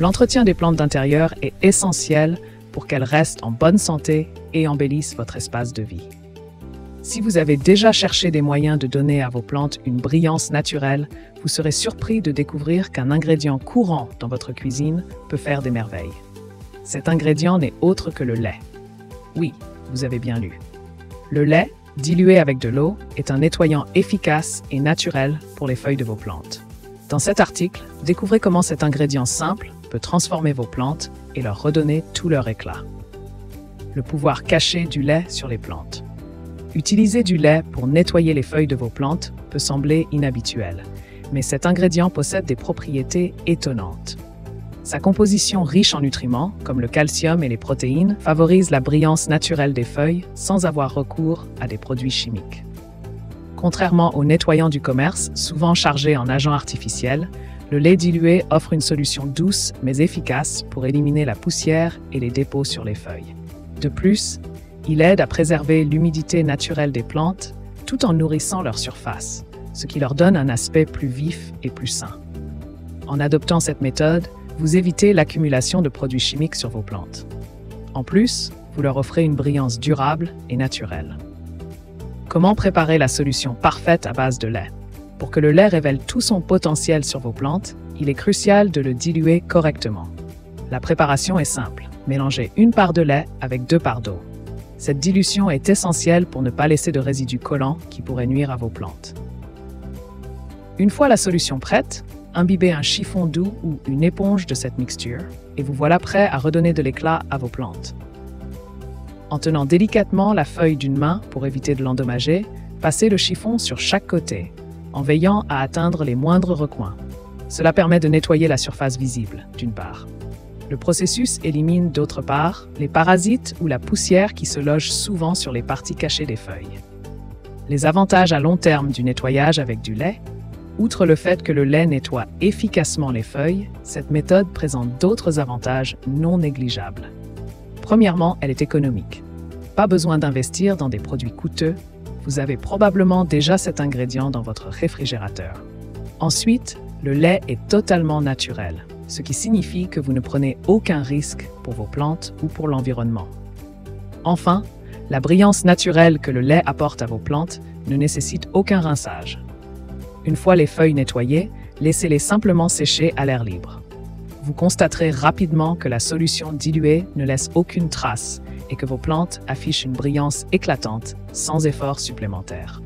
L'entretien des plantes d'intérieur est essentiel pour qu'elles restent en bonne santé et embellissent votre espace de vie. Si vous avez déjà cherché des moyens de donner à vos plantes une brillance naturelle, vous serez surpris de découvrir qu'un ingrédient courant dans votre cuisine peut faire des merveilles. Cet ingrédient n'est autre que le lait. Oui, vous avez bien lu. Le lait, dilué avec de l'eau, est un nettoyant efficace et naturel pour les feuilles de vos plantes. Dans cet article, découvrez comment cet ingrédient simple peut transformer vos plantes et leur redonner tout leur éclat. Le pouvoir caché du lait sur les plantes. Utiliser du lait pour nettoyer les feuilles de vos plantes peut sembler inhabituel, mais cet ingrédient possède des propriétés étonnantes. Sa composition riche en nutriments, comme le calcium et les protéines, favorise la brillance naturelle des feuilles sans avoir recours à des produits chimiques. Contrairement aux nettoyants du commerce, souvent chargés en agents artificiels, le lait dilué offre une solution douce mais efficace pour éliminer la poussière et les dépôts sur les feuilles. De plus, il aide à préserver l'humidité naturelle des plantes tout en nourrissant leur surface, ce qui leur donne un aspect plus vif et plus sain. En adoptant cette méthode, vous évitez l'accumulation de produits chimiques sur vos plantes. En plus, vous leur offrez une brillance durable et naturelle. Comment préparer la solution parfaite à base de lait? Pour que le lait révèle tout son potentiel sur vos plantes, il est crucial de le diluer correctement. La préparation est simple. Mélangez 1 part de lait avec 2 parts d'eau. Cette dilution est essentielle pour ne pas laisser de résidus collants qui pourraient nuire à vos plantes. Une fois la solution prête, imbibez un chiffon doux ou une éponge de cette mixture et vous voilà prêt à redonner de l'éclat à vos plantes. En tenant délicatement la feuille d'une main pour éviter de l'endommager, passez le chiffon sur chaque côté, en veillant à atteindre les moindres recoins. Cela permet de nettoyer la surface visible, d'une part. Le processus élimine d'autre part les parasites ou la poussière qui se logent souvent sur les parties cachées des feuilles. Les avantages à long terme du nettoyage avec du lait. Outre le fait que le lait nettoie efficacement les feuilles, cette méthode présente d'autres avantages non négligeables. Premièrement, elle est économique. Pas besoin d'investir dans des produits coûteux, vous avez probablement déjà cet ingrédient dans votre réfrigérateur. Ensuite, le lait est totalement naturel, ce qui signifie que vous ne prenez aucun risque pour vos plantes ou pour l'environnement. Enfin, la brillance naturelle que le lait apporte à vos plantes ne nécessite aucun rinçage. Une fois les feuilles nettoyées, laissez-les simplement sécher à l'air libre. Vous constaterez rapidement que la solution diluée ne laisse aucune trace et que vos plantes affichent une brillance éclatante sans effort supplémentaire.